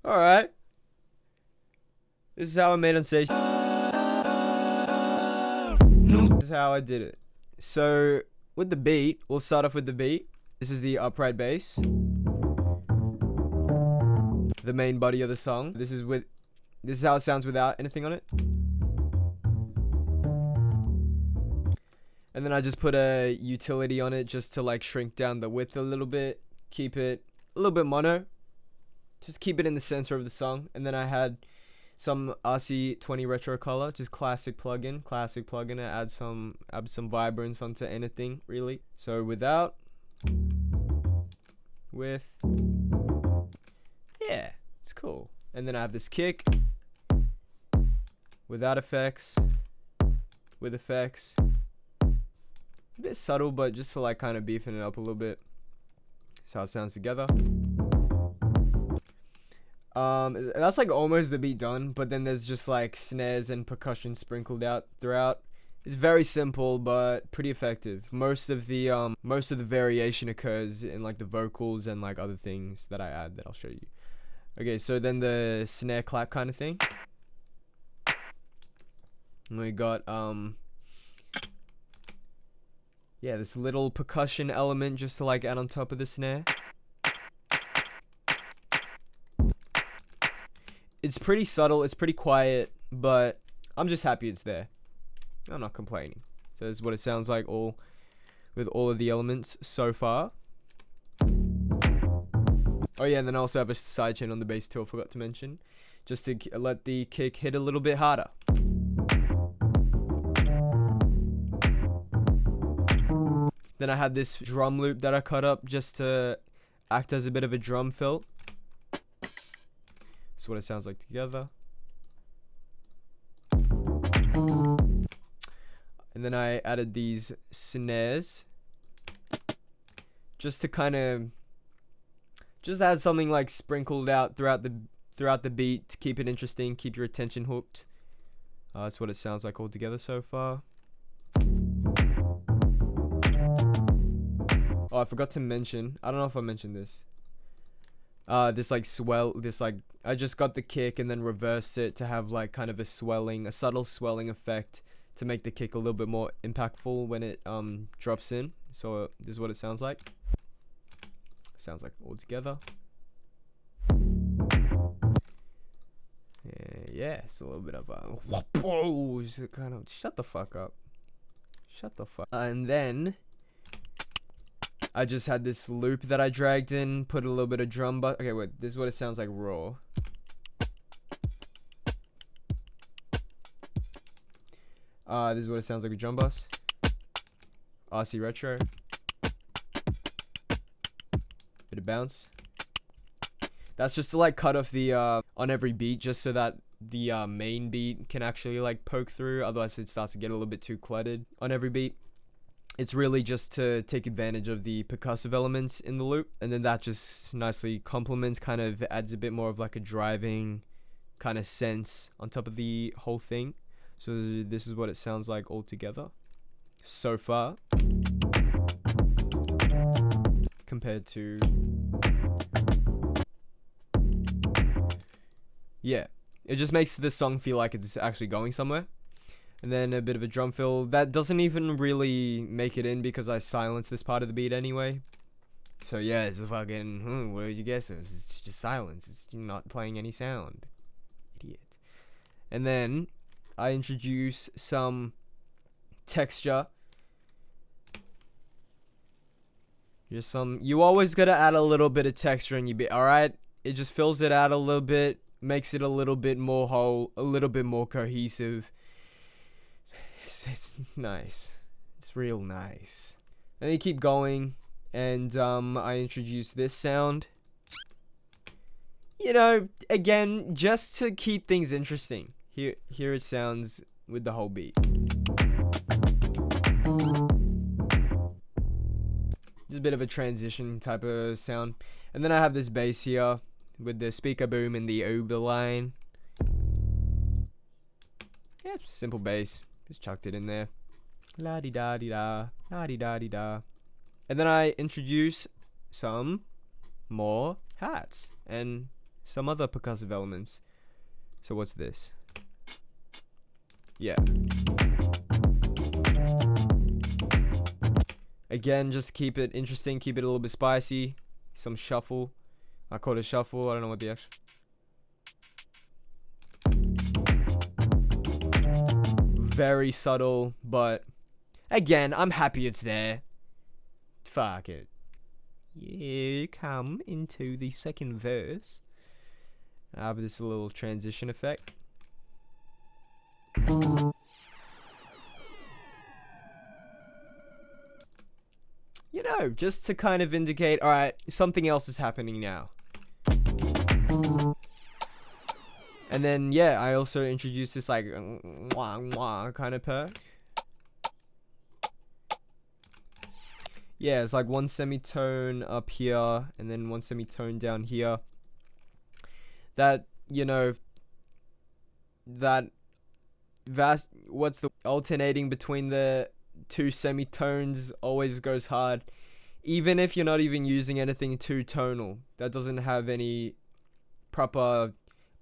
Alright. This is how I made unsatiated. This is how I did it. So, with the beat, we'll start off with the beat. This is the upright bass. The main body of the song. This is how it sounds without anything on it. And then I just put a utility on it just to like shrink down the width a little bit. Keep it a little bit mono. Just keep it in the center of the song. And then I had some RC20 retro color, just classic plugin. I add some vibrance onto anything really. So without, with, yeah, it's cool. And then I have this kick, without effects, with effects. A bit subtle, but just to like kind of beefing it up a little bit. That's how it sounds together. That's like almost the beat done, but then there's just like snares and percussion sprinkled out throughout. It's very simple but pretty effective. Most of the variation occurs in like the vocals and like other things that I add that I'll show you. Okay, so then the snare clap kind of thing. And we got yeah, this little percussion element just to like add on top of the snare. It's pretty subtle, it's pretty quiet, but I'm just happy it's there. I'm not complaining. So this is what it sounds like with all of the elements so far. Oh yeah, and then I also have a sidechain on the bass too, I forgot to mention. Just to let the kick hit a little bit harder. Then I had this drum loop that I cut up just to act as a bit of a drum fill. That's what it sounds like together. And then I added these snares just to kind of add something like sprinkled out throughout the beat to keep it interesting, keep your attention hooked. That's what it sounds like all together so far. Oh, I forgot to mention, I don't know if I mentioned this. I just got the kick and then reversed it to have like kind of a subtle swelling effect to make the kick a little bit more impactful when it drops in. So this is what it sounds like. Sounds like all together. Yeah, it's a little bit of a kind of shut the fuck up. And then I just had this loop that I dragged in, put a little bit of drum but okay, wait, this is what it sounds like raw. This is what it sounds like with drum bus. RC retro. Bit of bounce. That's just to like cut off the on every beat, just so that the main beat can actually like poke through, otherwise it starts to get a little bit too cluttered on every beat. It's really just to take advantage of the percussive elements in the loop, and then that just nicely complements, kind of adds a bit more of like a driving kind of sense on top of the whole thing. So this is what it sounds like all together so far, compared to, yeah, it just makes this song feel like it's actually going somewhere. And then a bit of a drum fill that doesn't even really make it in because I silenced this part of the beat anyway. So yeah, it's a fucking, what did you guess? It's just silence. It's not playing any sound. Idiot. And then I introduce some texture. You always gotta add a little bit of texture in your beat, alright? It just fills it out a little bit, makes it a little bit more whole, a little bit more cohesive. It's nice. It's real nice. And you keep going, and I introduce this sound. You know, again, just to keep things interesting. Here it sounds with the whole beat. Just a bit of a transition type of sound. And then I have this bass here with the speaker boom and the uber line. Yeah, simple bass. Just chucked it in there. La-di-da-di-da, la-di-da-di-da. And then I introduce some more hats and some other percussive elements. So what's this? Yeah. Again, just keep it interesting, keep it a little bit spicy. Some shuffle. I call it shuffle. I don't know what the actual. Very subtle, but again, I'm happy it's there. Fuck it. Yeah, come into the second verse. I have this little transition effect. You know, just to kind of indicate, alright, something else is happening now. And then, yeah, I also introduced this, like, wah, wah kind of perk. Yeah, it's like one semitone up here, and then one semitone down here. That, you know, alternating between the two semitones always goes hard. Even if you're not even using anything too tonal, that doesn't have any proper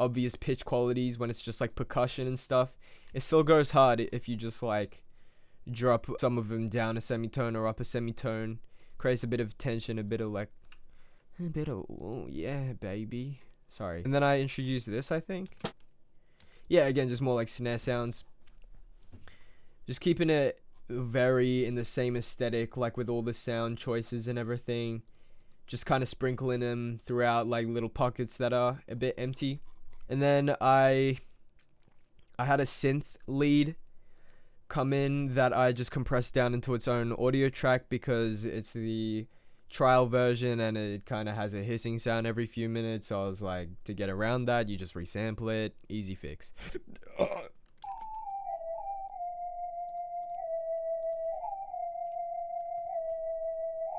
obvious pitch qualities when it's just like percussion and stuff, it still goes hard if you just like drop some of them down a semitone or up a semitone. Creates a bit of tension, a bit of oh yeah baby, sorry. And then I introduced this, I think. Yeah, again, just more like snare sounds, just keeping it very in the same aesthetic, like with all the sound choices and everything, just kind of sprinkling them throughout like little pockets that are a bit empty. And then I had a synth lead come in that I just compressed down into its own audio track because it's the trial version and it kind of has a hissing sound every few minutes. So I was like, to get around that, you just resample it. Easy fix.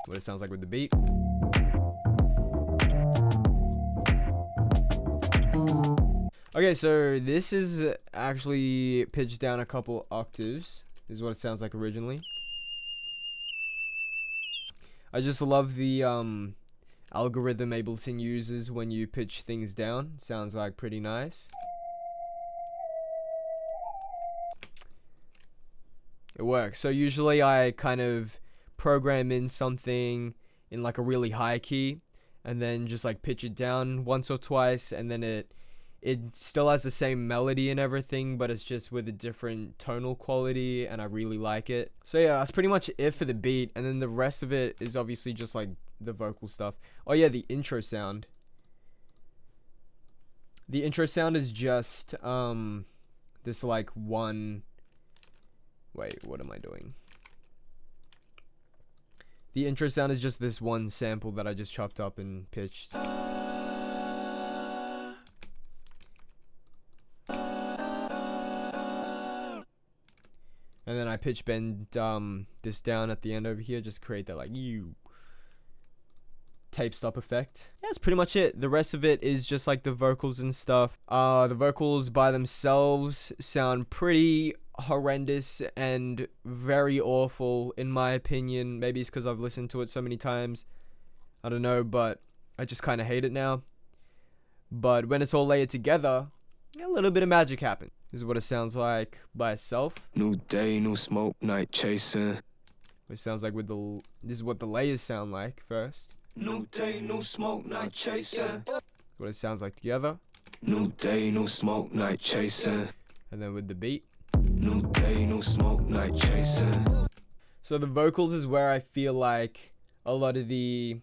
What it sounds like with the beat. Okay, so this is actually pitched down a couple octaves. This is what it sounds like originally. I just love the algorithm Ableton uses when you pitch things down. Sounds like pretty nice. It works. So usually I kind of program in something in like a really high key and then just like pitch it down once or twice, and then it still has the same melody and everything, but it's just with a different tonal quality, and I really like it. So yeah, that's pretty much it for the beat, and then the rest of it is obviously just like the vocal stuff. Oh yeah, the intro sound. The intro sound is just this like one. Wait, what am I doing? The intro sound is just this one sample that I just chopped up and pitched. And then I pitch bend this down at the end over here, just create that like tape stop effect. Yeah, that's pretty much it. The rest of it is just like the vocals and stuff. The vocals by themselves sound pretty horrendous and very awful in my opinion. Maybe it's because I've listened to it so many times. I don't know, but I just kind of hate it now. But when it's all layered together, a little bit of magic happens. This is what it sounds like by itself. New day, new smoke, night chasing. It sounds like with the. This is what the layers sound like first. New day, new smoke, night chasing. What it sounds like together. New day, new smoke, night chasing. And then with the beat. New day, new smoke, night chasing. So the vocals is where I feel like a lot of the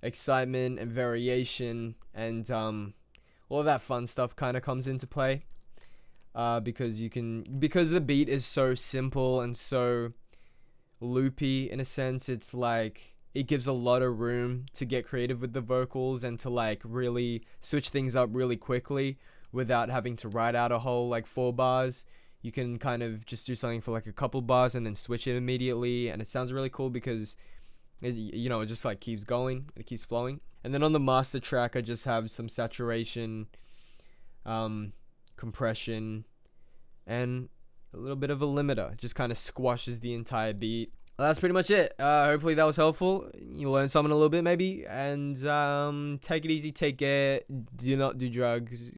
excitement and variation and all of that fun stuff kind of comes into play. Because the beat is so simple and so loopy in a sense, it's like it gives a lot of room to get creative with the vocals and to like really switch things up really quickly without having to write out a whole like 4 bars. You can kind of just do something for like a couple bars and then switch it immediately, and it sounds really cool because it just like keeps going, it keeps flowing. And then on the master track I just have some saturation, compression, and a little bit of a limiter. Just kind of squashes the entire beat. That's pretty much it. Hopefully that was helpful. You learned something a little bit maybe, and take it easy, take care, do not do drugs.